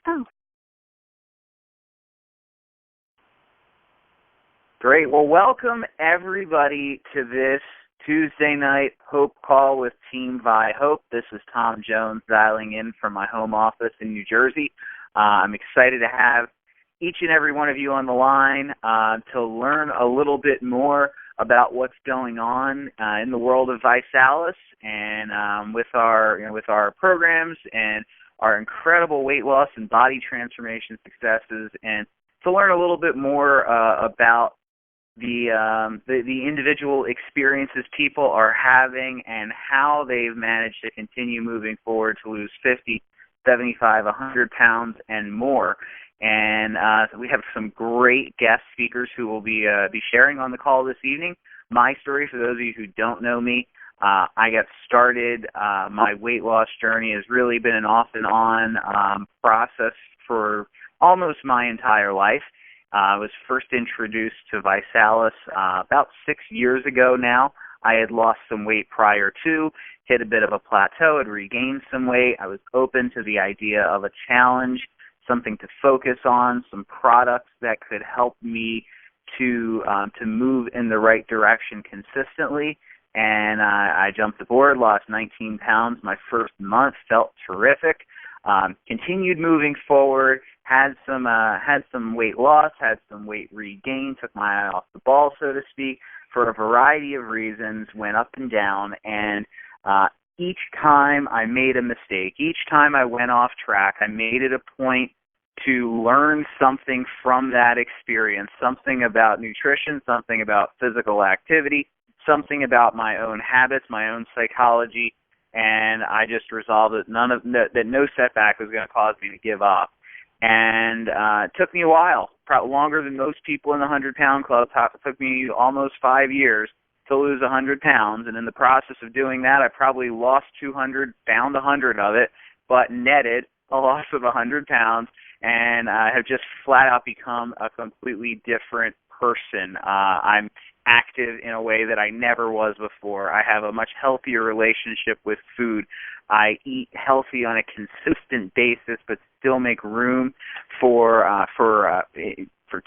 Oh. Great. Well, welcome everybody to this Tuesday night Hope Call with TeamViHOPE. This is Tom Jones dialing in from my home office in New Jersey. I'm excited to have each and every one of you on the line to learn a little bit more about what's going on in the world of ViSalus and with our programs and our incredible weight loss and body transformation successes, and to learn a little bit more about the individual experiences people are having and how they've managed to continue moving forward to lose 50, 75, 100 pounds and more. And we have some great guest speakers who will be sharing on the call this evening. My story, for those of you who don't know me, I got started, my weight loss journey has really been an off and on process for almost my entire life. I was first introduced to ViSalus about 6 years ago now. I had lost some weight prior to, hit a bit of a plateau, had regained some weight. I was open to the idea of a challenge, something to focus on, some products that could help me to move in the right direction consistently. And I jumped aboard, lost 19 pounds my first month, felt terrific. Continued moving forward, had some weight loss, had some weight regain, took my eye off the ball, so to speak, for a variety of reasons, went up and down, and each time I made a mistake, each time I went off track, I made it a point to learn something from that experience, something about nutrition, something about physical activity, something about my own habits, my own psychology, and I just resolved that no setback was going to cause me to give up. And it took me a while, probably longer than most people in the 100-pound club. It took me almost 5 years to lose 100 pounds, and in the process of doing that, I probably lost 200, found 100 of it, but netted a loss of 100 pounds, and I have just flat out become a completely different person. I'm active in a way that I never was before. I have a much healthier relationship with food. I eat healthy on a consistent basis, but still make room for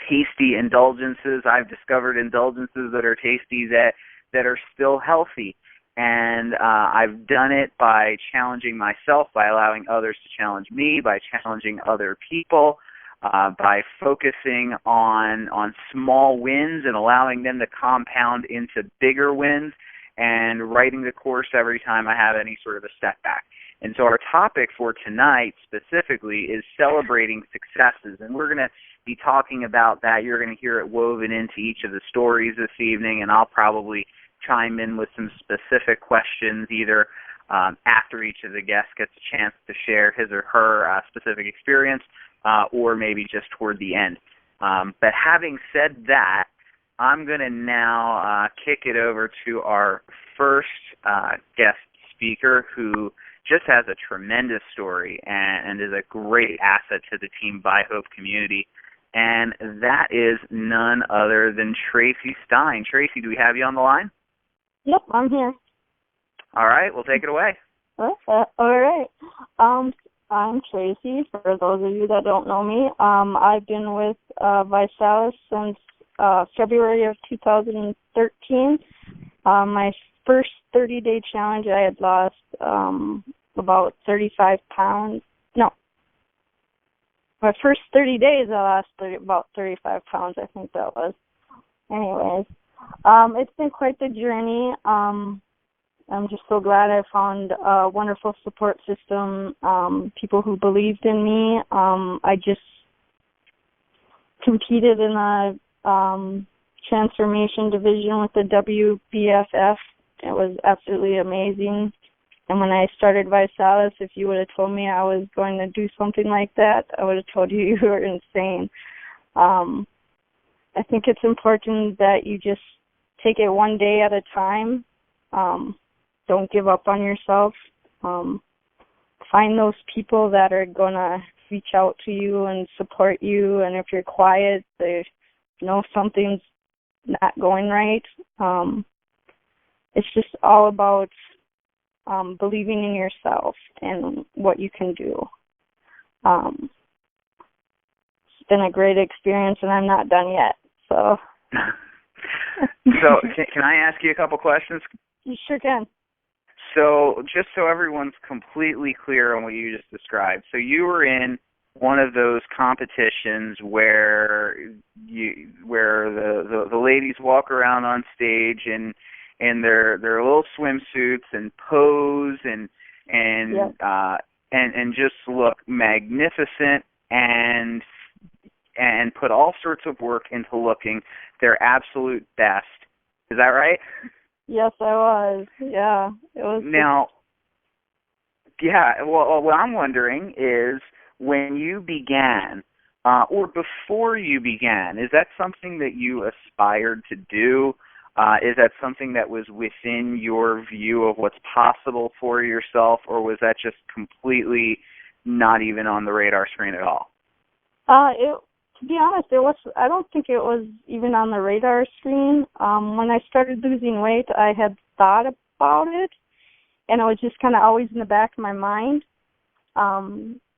tasty indulgences. I've discovered indulgences that are tasty that are still healthy, and I've done it by challenging myself, by allowing others to challenge me, by challenging other people. By focusing on small wins and allowing them to compound into bigger wins, and writing the course every time I have any sort of a setback. And so our topic for tonight specifically is celebrating successes, and we're going to be talking about that. You're going to hear it woven into each of the stories this evening, and I'll probably chime in with some specific questions either after each of the guests gets a chance to share his or her specific experience, or maybe just toward the end. But having said that, I'm going to now kick it over to our first guest speaker, who just has a tremendous story and is a great asset to the TeamViHOPE community, and that is none other than Tracy Stein. Tracy, do we have you on the line? Yep, I'm here. All right, we'll take it away. Okay. All right. I'm Tracy, for those of you that don't know me. I've been with ViSalus since February of 2013. My first 30-day challenge, I had lost about 35 pounds. No. My first 30 days, I lost about 35 pounds, I think that was. Anyways, it's been quite the journey. I'm just so glad I found a wonderful support system, people who believed in me. I just competed in a transformation division with the WBFF. It was absolutely amazing. And when I started ViSalus, if you would have told me I was going to do something like that, I would have told you you were insane. I think it's important that you just take it one day at a time. Don't give up on yourself. Find those people that are going to reach out to you and support you. And if you're quiet, they know something's not going right. It's just all about believing in yourself and what you can do. been a great experience, and I'm not done yet. So. So can I ask you a couple questions? You sure can. So just so everyone's completely clear on what you just described, so you were in one of those competitions where the ladies walk around on stage and their little swimsuits and pose and just look magnificent and put all sorts of work into looking their absolute best. Is that right? Yes, I was. Yeah, it was. Now, yeah. Well, what I'm wondering is, when you began, or before you began, is that something that you aspired to do? Is that something that was within your view of what's possible for yourself, or was that just completely not even on the radar screen at all? To be honest, I don't think it was even on the radar screen. When I started losing weight, I had thought about it, and it was just kind of always in the back of my mind.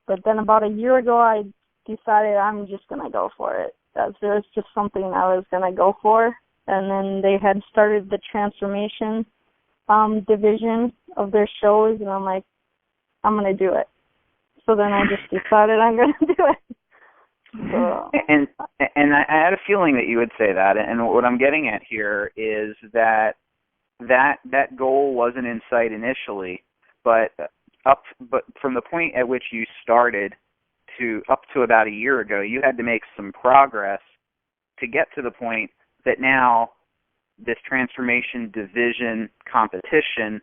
But then about a year ago, I decided I'm just going to go for it. It was just something I was going to go for. And then they had started the transformation division of their shows, and I'm like, I'm going to do it. So then I just decided I'm going to do it. So. And I had a feeling that you would say that. And what I'm getting at here is that goal wasn't in sight initially, but from the point at which you started up to about a year ago, you had to make some progress to get to the point that now this transformation division competition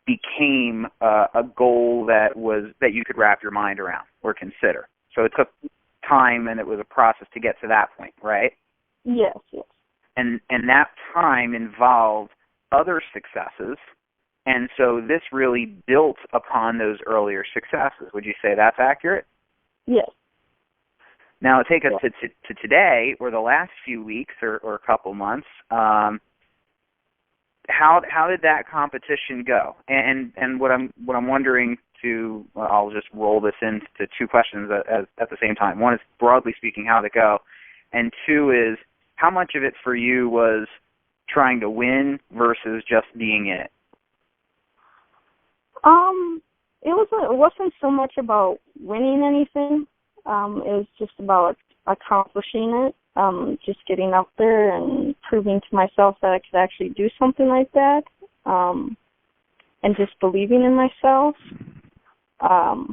became a goal that you could wrap your mind around or consider. So it took time, and it was a process to get to that point, right? Yes. And that time involved other successes. And so this really built upon those earlier successes. Would you say that's accurate? Yes. Now, take us to today, or the last few weeks or a couple months. How did that competition go? And what I'm wondering I'll just roll this into two questions at the same time. One is, broadly speaking, how did it go? And two is, how much of it for you was trying to win versus just being in it? It wasn't so much about winning anything. It was just about accomplishing it, just getting up there and proving to myself that I could actually do something like that, and just believing in myself. I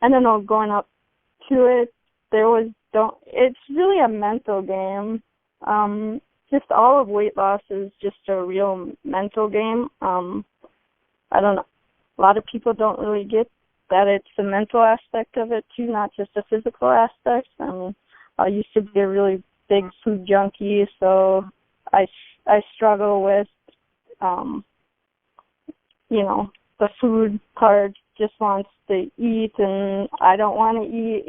don't know, going up to it, it's really a mental game. Just all of weight loss is just a real mental game. I don't know. A lot of people don't really get that it's the mental aspect of it too, not just the physical aspect. I used to be a really big food junkie, so I struggle with, the food part. Just wants to eat, and I don't want to eat.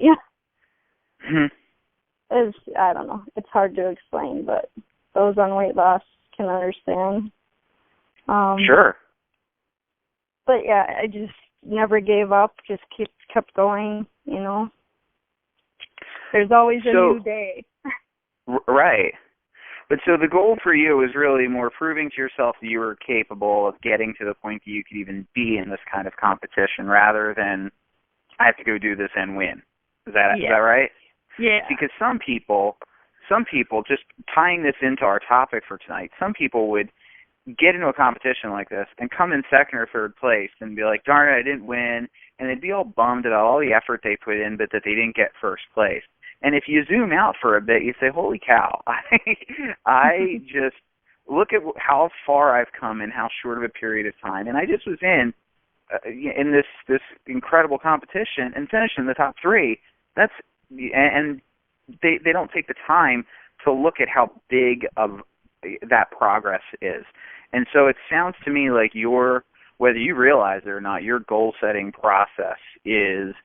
I don't know. It's hard to explain, but those on weight loss can understand. Sure. But yeah, I just never gave up. Just kept going. There's always a new day. Right. But so the goal for you is really more proving to yourself that you were capable of getting to the point that you could even be in this kind of competition, rather than I have to go do this and win. Is that right? Yeah. Because some people, just tying this into our topic for tonight, some people would get into a competition like this and come in second or third place and be like, darn it, I didn't win, and they'd be all bummed about all the effort they put in, but that they didn't get first place. And if you zoom out for a bit, you say, holy cow, I just look at how far I've come in how short of a period of time. And I just was in this incredible competition and finished in the top three. And they don't take the time to look at how big of that progress is. And so it sounds to me like whether you realize it or not, your goal-setting process is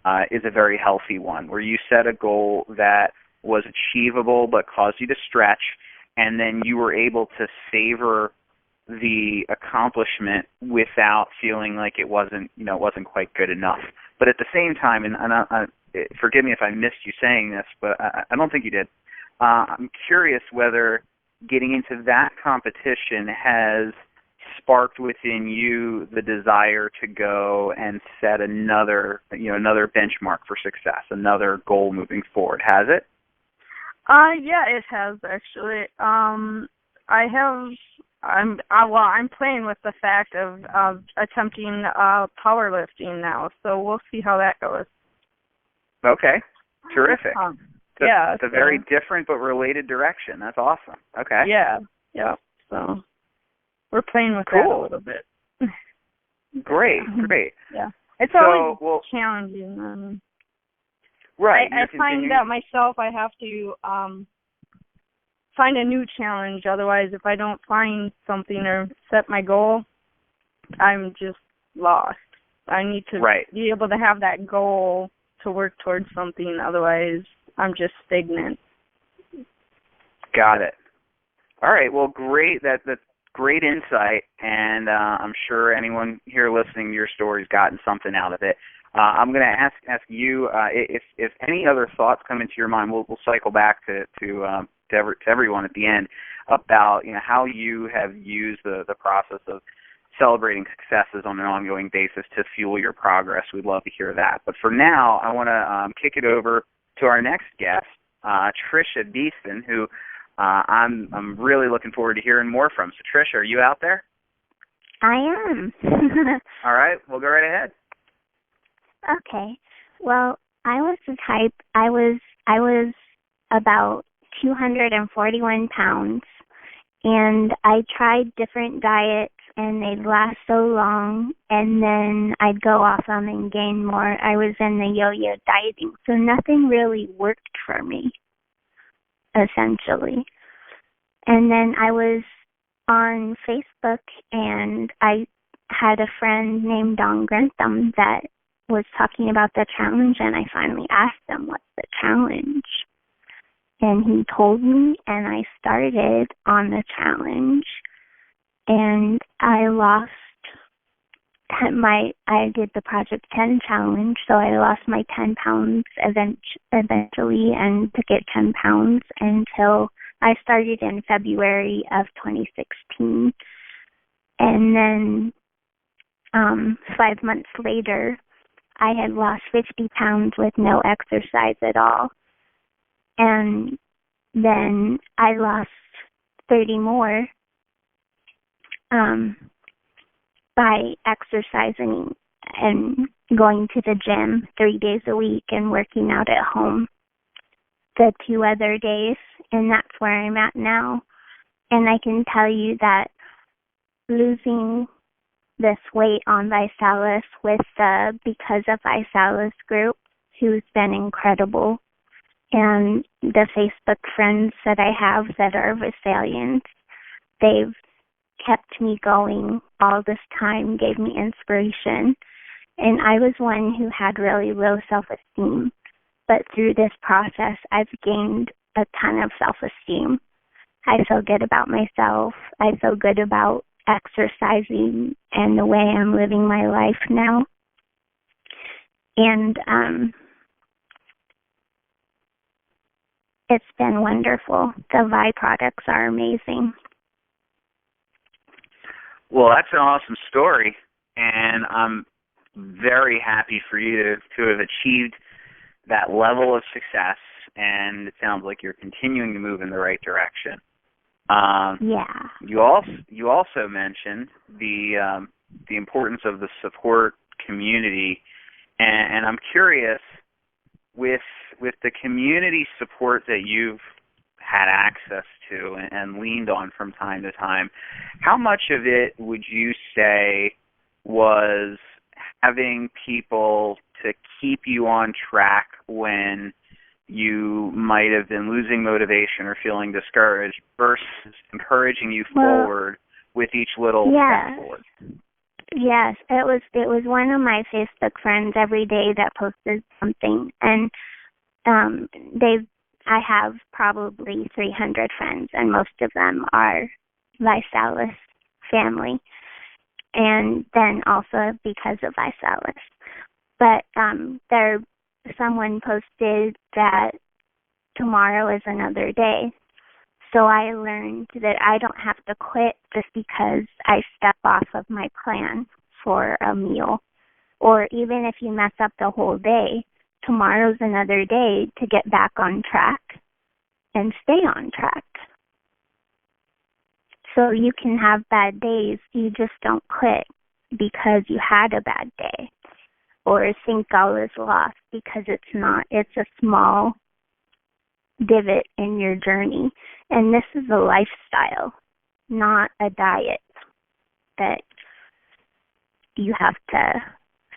a very healthy one, where you set a goal that was achievable but caused you to stretch, and then you were able to savor the accomplishment without feeling like it wasn't quite good enough. But at the same time, and forgive me if I missed you saying this, but I don't think you did. I'm curious whether getting into that competition has sparked within you the desire to go and set another benchmark for success, another goal moving forward. Has it? Yeah, it has actually. I'm playing with the fact of attempting powerlifting now, so we'll see how that goes. Okay, terrific. It's a very different but related direction. That's awesome. Okay. Yeah. So we're playing with that a little bit. Great. Yeah, it's always challenging. Right. I find that myself. I have to find a new challenge. Otherwise, if I don't find something or set my goal, I'm just lost. I need to be able to have that goal to work towards something. Otherwise, I'm just stagnant. Got it. All right. Well, great. That's great insight, and I'm sure anyone here listening to your story's gotten something out of it. I'm going to ask you if any other thoughts come into your mind. We'll cycle back to everyone at the end about how you have used the process of celebrating successes on an ongoing basis to fuel your progress. We'd love to hear that. But for now, I want to kick it over to our next guest, Tricia Beeson, who I'm really looking forward to hearing more from. So, Tricia, are you out there? I am. All right, we'll go right ahead. Okay. Well, I was the type. I was about 241 pounds, and I tried different diets, and they'd last so long, and then I'd go off them and gain more. I was in the yo-yo dieting, so nothing really worked for me, essentially. And then I was on Facebook, and I had a friend named Don Grantham that was talking about the challenge, and I finally asked him, what's the challenge? And he told me, and I started on the challenge, and I did the Project 10 challenge, so I lost my 10 pounds eventually and took it 10 pounds until I started in February of 2016. And then 5 months later, I had lost 50 pounds with no exercise at all. And then I lost 30 more by exercising and going to the gym 3 days a week and working out at home the 2 other days. And that's where I'm at now. And I can tell you that losing this weight on ViSalus with the Because of ViSalus group, who's been incredible, and the Facebook friends that I have that are Visalians, they've kept me going all this time, gave me inspiration. And I was one who had really low self-esteem. But through this process, I've gained a ton of self-esteem. I feel good about myself. I feel good about exercising and the way I'm living my life now. And it's been wonderful. The Vi products are amazing. Well, that's an awesome story, and I'm very happy for you to have achieved that level of success, and it sounds like you're continuing to move in the right direction. Yeah. You also mentioned the importance of the support community, and I'm curious, with the community support that you've had access to and leaned on from time to time, how much of it would you say was having people to keep you on track when you might have been losing motivation or feeling discouraged versus encouraging you forward with each little step forward? Yes, it was one of my Facebook friends every day that posted something, and I have probably 300 friends, and most of them are ViSalus family, and then also Because of ViSalus. But they're someone posted that tomorrow is another day. So I learned that I don't have to quit just because I step off of my plan for a meal. Or even if you mess up the whole day, tomorrow's another day to get back on track and stay on track. So you can have bad days, you just don't quit because you had a bad day. Or think all is lost because it's not. It's a small divot in your journey. And this is a lifestyle, not a diet that you have to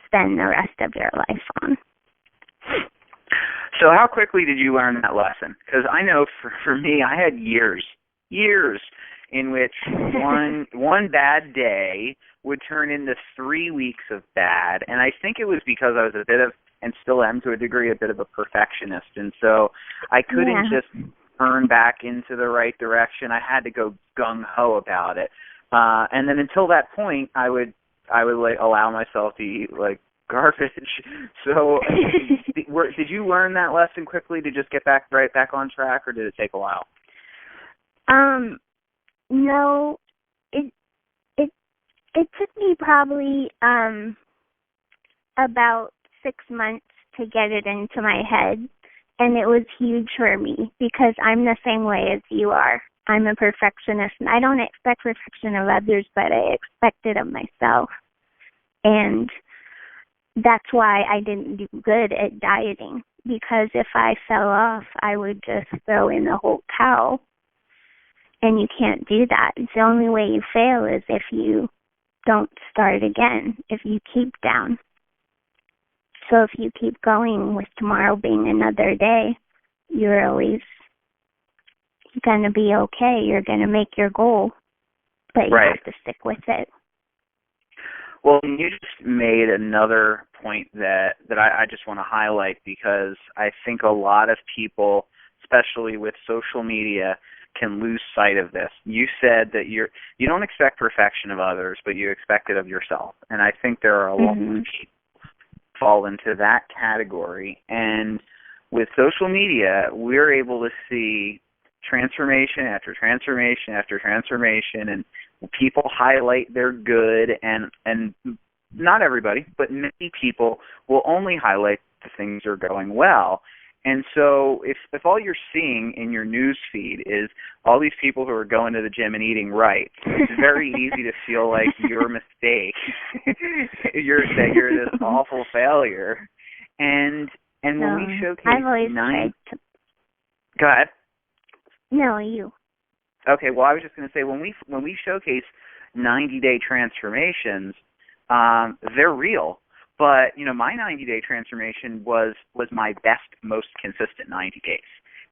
spend the rest of your life on. So how quickly did you learn that lesson? Because I know for me, I had years in which one bad day would turn into 3 weeks of bad. And I think it was because I was a bit of, and still am to a degree, a bit of a perfectionist. And so I couldn't just turn back into the right direction. I had to go gung-ho about it. And then until that point, I would like allow myself to eat like garbage. So did you learn that lesson quickly to just get right back on track, or did it take a while? No, it took me probably about 6 months to get it into my head, and it was huge for me because I'm the same way as you are. I'm a perfectionist, and I don't expect perfection of others, but I expect it of myself. And that's why I didn't do good at dieting, because if I fell off, I would just throw in the whole towel. And you can't do that. It's the only way you fail is if you don't start again, if you keep down. So if you keep going with tomorrow being another day, you're always going to be okay. You're going to make your goal, but you have to stick with it. Well, you just made another point that I just want to highlight, because I think a lot of people, especially with social media, can lose sight of this. You said that you don't expect perfection of others, but you expect it of yourself. And I think there are a lot of people fall into that category. And with social media, we're able to see transformation after transformation after transformation, and people highlight their good, and not everybody, but many people will only highlight the things that are going well. And so if all you're seeing in your news feed is all these people who are going to the gym and eating right, it's very easy to feel like your mistake, you're this awful failure. And when we showcase Go ahead. No, you. Okay, well, I was just going to say, when we showcase 90-day transformations, they're real. But, my 90-day transformation was my best, most consistent 90 days.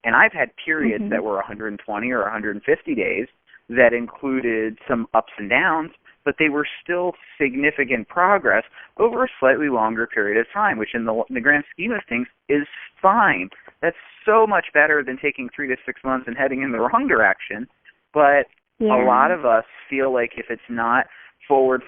And I've had periods that were 120 or 150 days that included some ups and downs, but they were still significant progress over a slightly longer period of time, which in the grand scheme of things is fine. That's so much better than taking 3 to 6 months and heading in the wrong direction. But a lot of us feel like if it's not forward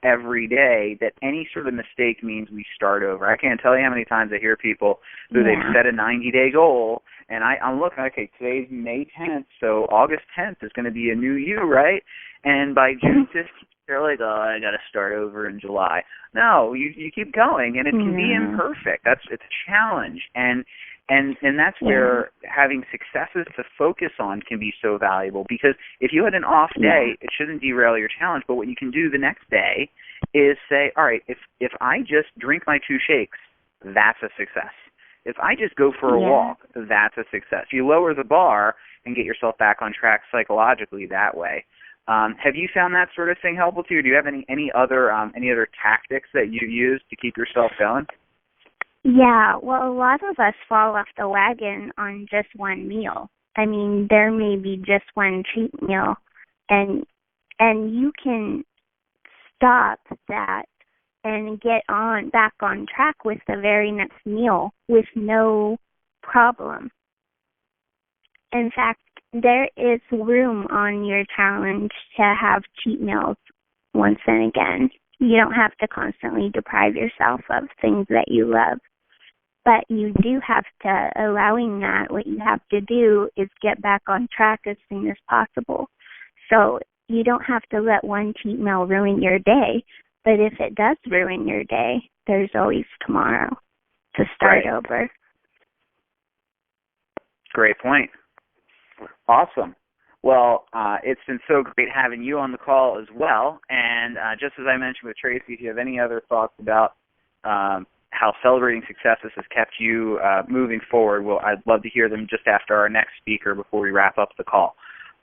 every day, that any sort of mistake means we start over. I can't tell you how many times I hear people who they've set a 90-day goal, and I'm looking, okay, today's May 10th, so August 10th is going to be a new you, right? And by June 15th, they're like, oh, I got to start over in July. No, you keep going, and it can be imperfect. It's a challenge, and that's where having successes to focus on can be so valuable, because if you had an off day, it shouldn't derail your challenge. But what you can do the next day is say, all right, if I just drink my 2 shakes, that's a success. If I just go for a walk, that's a success. You lower the bar and get yourself back on track psychologically that way. Have you found that sort of thing helpful to you? Do you have any other tactics that you use to keep yourself going? Yeah, well, a lot of us fall off the wagon on just one meal. I mean, there may be just one cheat meal, and you can stop that and get back on track with the very next meal with no problem. In fact, there is room on your challenge to have cheat meals once and again. You don't have to constantly deprive yourself of things that you love. But you do have to, allowing that, what you have to do is get back on track as soon as possible. So you don't have to let one cheat meal ruin your day, but if it does ruin your day, there's always tomorrow to start over. Great point. Awesome. Well, it's been so great having you on the call as well. And just as I mentioned with Tracy, if you have any other thoughts about how celebrating successes has kept you moving forward, well, I'd love to hear them just after our next speaker before we wrap up the call.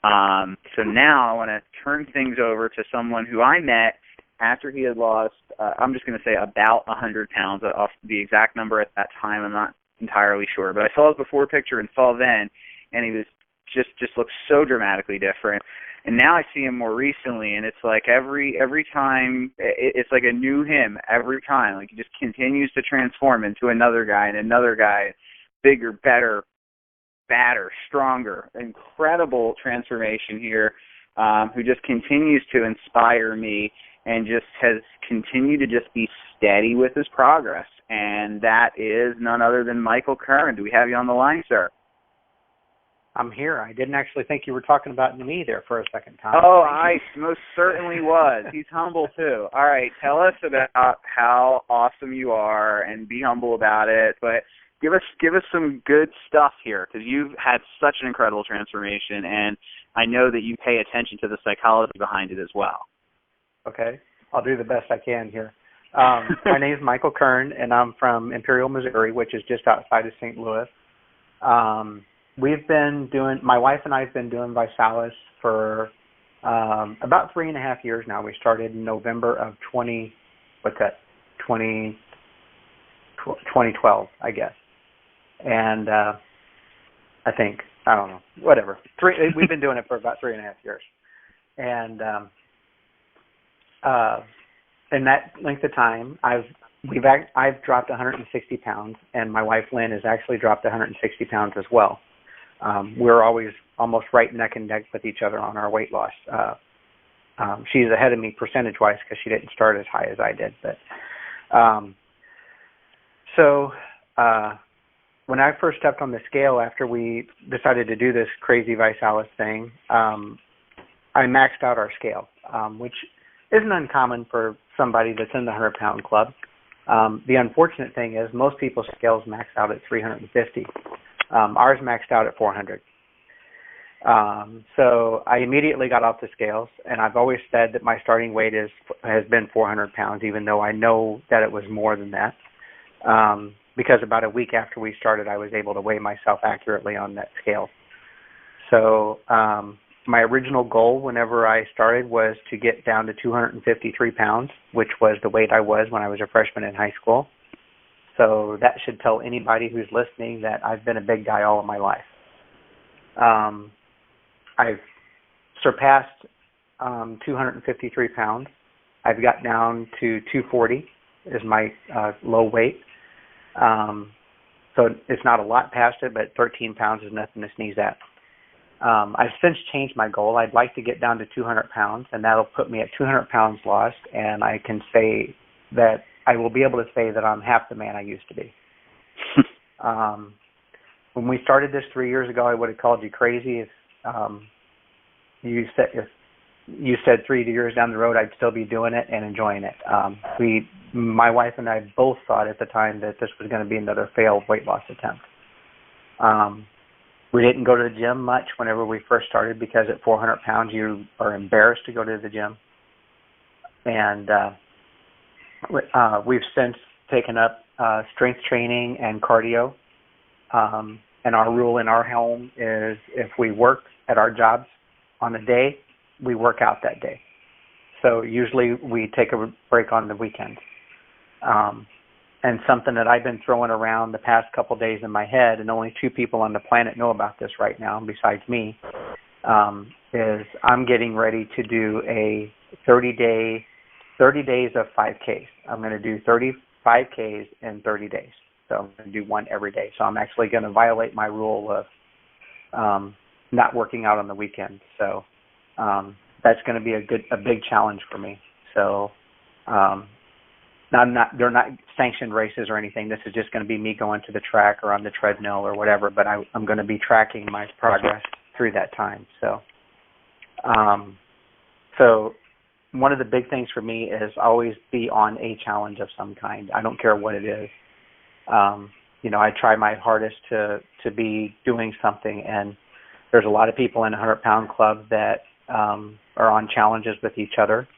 So now I want to turn things over to someone who I met after he had lost, I'm just going to say about 100 pounds. Off the exact number at that time, I'm not entirely sure. But I saw his before picture and saw then, and he was just looked so dramatically different. And now I see him more recently, and it's like every time, it's like a new him every time. Like he just continues to transform into another guy and another guy, bigger, better, badder, stronger. Incredible transformation here, who just continues to inspire me and just has continued to just be steady with his progress. And that is none other than Michael Kirn. Do we have you on the line, sir? I'm here. I didn't actually think you were talking about me there for a second time. Oh, I most certainly was. He's humble, too. All right, tell us about how awesome you are and be humble about it. But give us some good stuff here, because you've had such an incredible transformation, and I know that you pay attention to the psychology behind it as well. Okay. I'll do the best I can here. My name is Michael Kirn, and I'm from Imperial, Missouri, which is just outside of St. Louis. My wife and I have been doing ViSalus for about 3.5 years now. We started in November of 2012, I guess. And I don't know, whatever. We've been doing it for about 3.5 years. And in that length of time, I've dropped 160 pounds, and my wife Lynn has actually dropped 160 pounds as well. We're always almost right neck and neck with each other on our weight loss. She's ahead of me percentage-wise because she didn't start as high as I did. But when I first stepped on the scale after we decided to do this crazy ViSalus thing, I maxed out our scale, which isn't uncommon for somebody that's in the 100-pound club. The unfortunate thing is most people's scales max out at 350. Ours maxed out at 400. So I immediately got off the scales, and I've always said that my starting weight has been 400 pounds, even though I know that it was more than that. Because about a week after we started, I was able to weigh myself accurately on that scale. So my original goal whenever I started was to get down to 253 pounds, which was the weight I was when I was a freshman in high school. So that should tell anybody who's listening that I've been a big guy all of my life. I've surpassed 253 pounds. I've got down to 240 is my low weight. So it's not a lot past it, but 13 pounds is nothing to sneeze at. I've since changed my goal. I'd like to get down to 200 pounds, and that'll put me at 200 pounds lost, and I can say that I will be able to say that I'm half the man I used to be. When we started this 3 years ago, I would have called you crazy if you said 3 years down the road I'd still be doing it and enjoying it. My wife and I both thought at the time that this was going to be another failed weight loss attempt. We didn't go to the gym much whenever we first started because at 400 pounds you are embarrassed to go to the gym. And we've since taken up strength training and cardio. And our rule in our home is if we work at our jobs on a day, we work out that day. So usually we take a break on the weekends. And something that I've been throwing around the past couple days in my head, and only 2 people on the planet know about this right now besides me, is I'm getting ready to do a 30 days of 5Ks. I'm going to do 35Ks in 30 days. So I'm going to do one every day. So I'm actually going to violate my rule of not working out on the weekend. So that's going to be a big challenge for me. So they're not sanctioned races or anything. This is just going to be me going to the track or on the treadmill or whatever, but I'm going to be tracking my progress through that time. So one of the big things for me is always be on a challenge of some kind. I don't care what it is. I try my hardest to be doing something, and there's a lot of people in a 100-pound club that are on challenges with each other.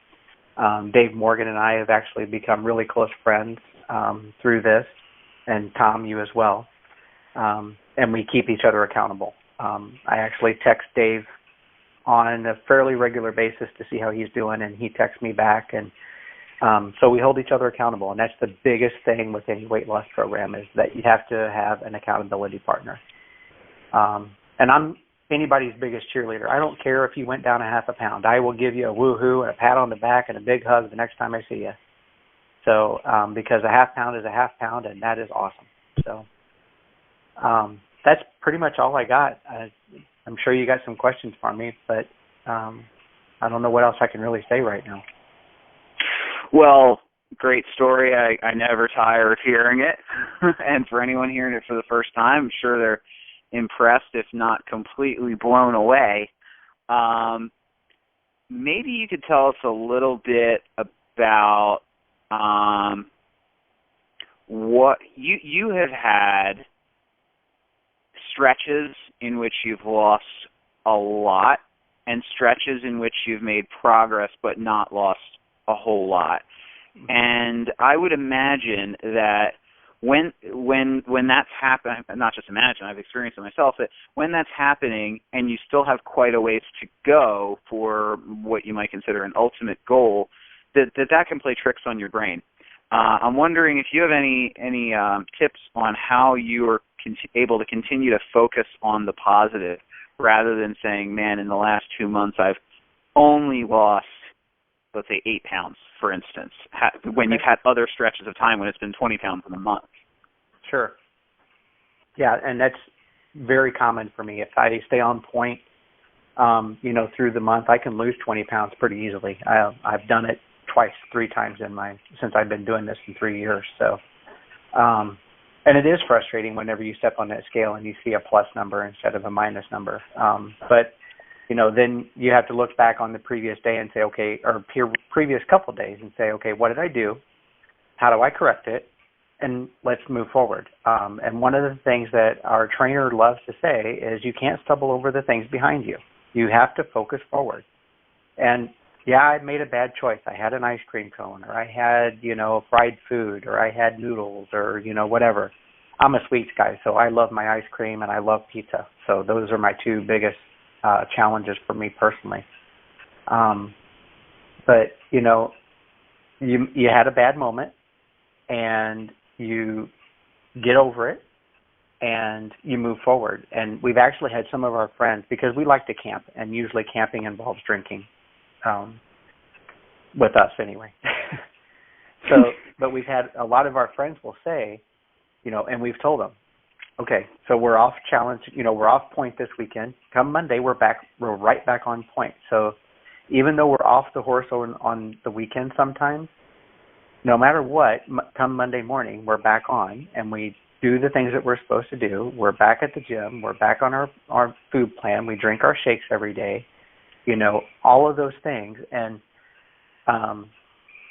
Dave Morgan and I have actually become really close friends through this, and Tom, you as well. And we keep each other accountable. I actually text Dave on a fairly regular basis to see how he's doing, and he texts me back. And so we hold each other accountable, and that's the biggest thing with any weight loss program is that you have to have an accountability partner. And I'm anybody's biggest cheerleader. I don't care if you went down a half a pound. I will give you a woohoo and a pat on the back and a big hug the next time I see you. So because a half pound is a half pound, and that is awesome. So that's pretty much all I got. I'm sure you got some questions for me, but I don't know what else I can really say right now. Well, great story. I never tire of hearing it. And for anyone hearing it for the first time, I'm sure they're impressed, if not completely blown away. Maybe you could tell us a little bit about what you have had stretches in which you've lost a lot and stretches in which you've made progress but not lost a whole lot. And I would imagine that when that's happening, not just imagine, I've experienced it myself, that when that's happening and you still have quite a ways to go for what you might consider an ultimate goal, that can play tricks on your brain. I'm wondering if you have any tips on how you are able to continue to focus on the positive rather than saying, man, in the last 2 months I've only lost, let's say, 8 pounds, for instance, when you've had other stretches of time when it's been 20 pounds in a month. Sure. Yeah, and that's very common for me. If I stay on point, through the month, I can lose 20 pounds pretty easily. I've done it twice, 3 times since I've been doing this in 3 years. So, and it is frustrating whenever you step on that scale and you see a plus number instead of a minus number. But then you have to look back on the previous day and say, okay, or previous couple of days and say, okay, what did I do? How do I correct it? And let's move forward. And one of the things that our trainer loves to say is you can't stumble over the things behind you. You have to focus forward. And yeah, I made a bad choice. I had an ice cream cone, or I had, fried food, or I had noodles, or, whatever. I'm a sweets guy, so I love my ice cream and I love pizza. So those are my 2 biggest challenges for me personally. But, you had a bad moment and you get over it and you move forward. And we've actually had some of our friends, because we like to camp, and usually camping involves drinking, with us anyway. But we've had a lot of our friends will say, and we've told them, okay, so we're off challenge, we're off point this weekend. Come Monday, we're right back on point. So even though we're off the horse on the weekend sometimes, no matter what, come Monday morning, we're back on, and we do the things that we're supposed to do. We're back at the gym. We're back on our food plan. We drink our shakes every day, all of those things. And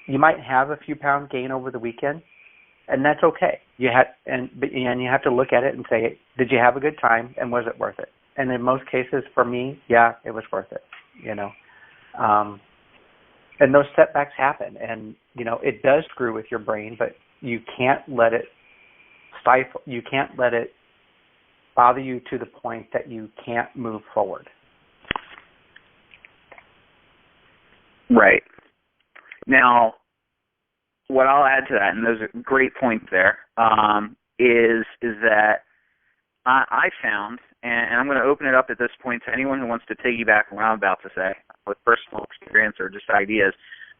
you might have a few pound gain over the weekend, and that's okay. You have to look at it and say, did you have a good time, and was it worth it? And in most cases, for me, yeah, it was worth it. And those setbacks happen, and it does screw with your brain, but you can't let it stifle. You can't let it bother you to the point that you can't move forward. Right. Now, what I'll add to that, and those are great points there, is that I found, and I'm going to open it up at this point to anyone who wants to piggyback on what I'm about to say with personal experience or just ideas.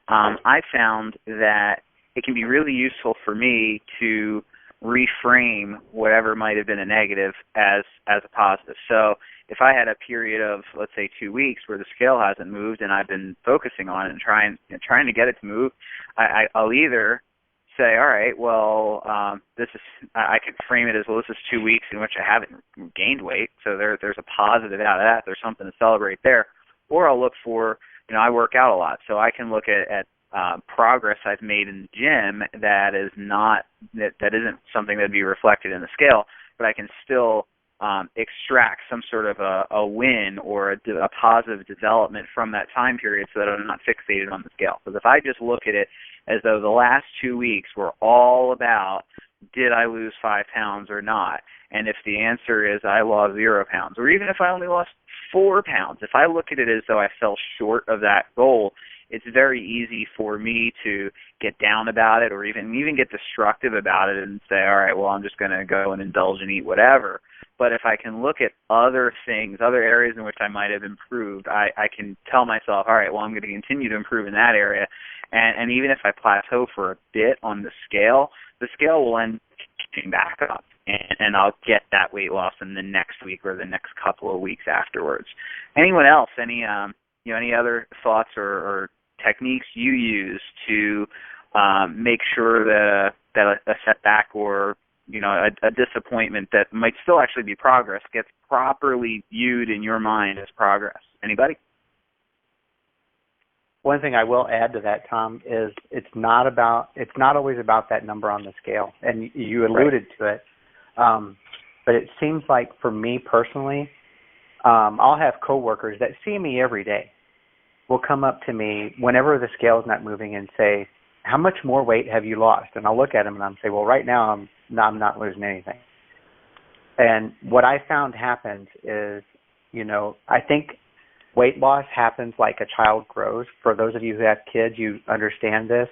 I found that it can be really useful for me to reframe whatever might have been a negative as a positive. So if I had a period of, let's say, 2 weeks where the scale hasn't moved and I've been focusing on it and trying to get it to move, I'll either say, all right, well, this is, I could frame it as, well, this is 2 weeks in which I haven't gained weight, so there's a positive out of that. There's something to celebrate there. Or I'll look for, I work out a lot, so I can look at progress I've made in the gym that isn't something that would be reflected in the scale, but I can still extract some sort of a win or a positive development from that time period so that I'm not fixated on the scale. Because if I just look at it as though the last 2 weeks were all about, did I lose 5 pounds or not? And if the answer is I lost 0 pounds, or even if I only lost 4 pounds, if I look at it as though I fell short of that goal, it's very easy for me to get down about it or even get destructive about it and say, all right, well, I'm just going to go and indulge and eat whatever. But if I can look at other things, other areas in which I might have improved, I can tell myself, all right, well, I'm going to continue to improve in that area. And even if I plateau for a bit on the scale will end up getting back up. And I'll get that weight loss in the next week or the next couple of weeks afterwards. Anyone else? Any other thoughts or techniques you use to make sure that a setback or a disappointment that might still actually be progress gets properly viewed in your mind as progress? Anybody? One thing I will add to that, Tom, is it's not always about that number on the scale, and you alluded to it. But it seems like for me personally, I'll have coworkers that see me every day will come up to me whenever the scale is not moving and say, how much more weight have you lost? And I'll look at them and I'll say, well, right now I'm not losing anything. And what I found happens is, I think weight loss happens like a child grows. For those of you who have kids, you understand this,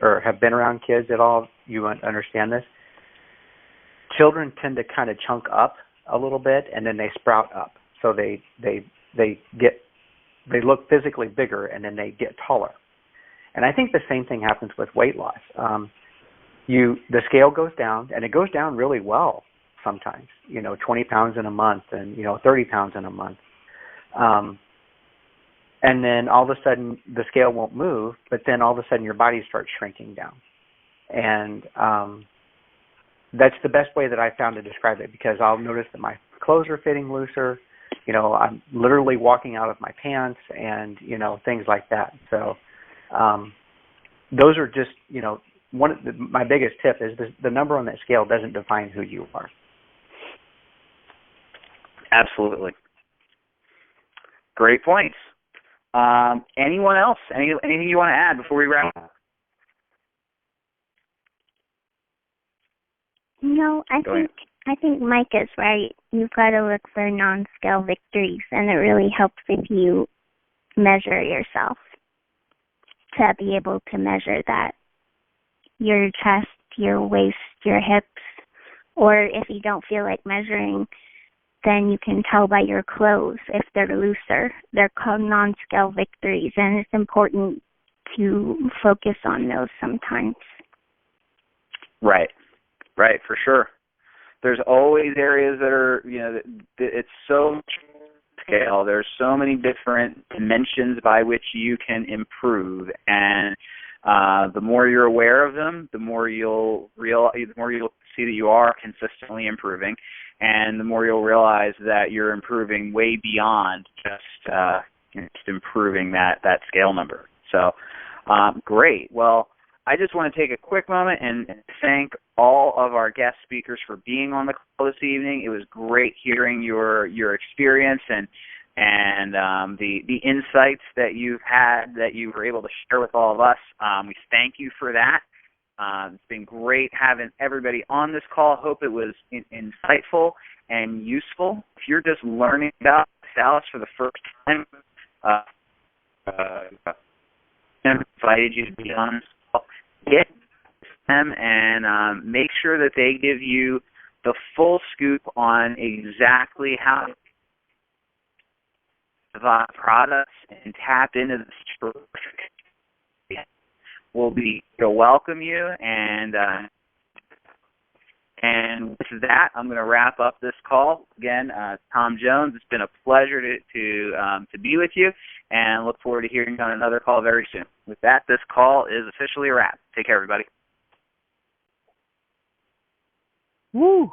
or have been around kids at all, you understand this. Children tend to kind of chunk up a little bit and then they sprout up. So they look physically bigger and then they get taller. And I think the same thing happens with weight loss. The scale goes down, and it goes down really well sometimes, 20 pounds in a month and, 30 pounds in a month. And then all of a sudden the scale won't move, but then all of a sudden your body starts shrinking down. And that's the best way that I found to describe it, because I'll notice that my clothes are fitting looser. I'm literally walking out of my pants and, things like that. So those are just, my biggest tip is the number on that scale doesn't define who you are. Absolutely. Great points. Anyone else? Anything you want to add before we wrap up? No, I think Mike is right. You've got to look for non-scale victories, and it really helps if you measure yourself to be able to measure that. Your chest, your waist, your hips, or if you don't feel like measuring, then you can tell by your clothes if they're looser. They're called non-scale victories, and it's important to focus on those sometimes. Right, for sure. There's always areas that are, it's so scale. There's so many different dimensions by which you can improve, and the more you're aware of them, the more you'll see that you are consistently improving, and the more you'll realize that you're improving way beyond just improving that scale number. So, great. Well, I just want to take a quick moment and thank all of our guest speakers for being on the call this evening. It was great hearing your experience and the insights that you've had that you were able to share with all of us. We thank you for that. It's been great having everybody on this call. Hope it was insightful and useful. If you're just learning about Salas for the first time, I invited you to be on this call. Get them and make sure that they give you the full scoop on exactly how to buy products and tap into this. We'll welcome you, and with that, I'm going to wrap up this call. Again, Tom Jones, it's been a pleasure to be with you, and look forward to hearing you on another call very soon. With that, this call is officially a wrap. Take care, everybody. Woo!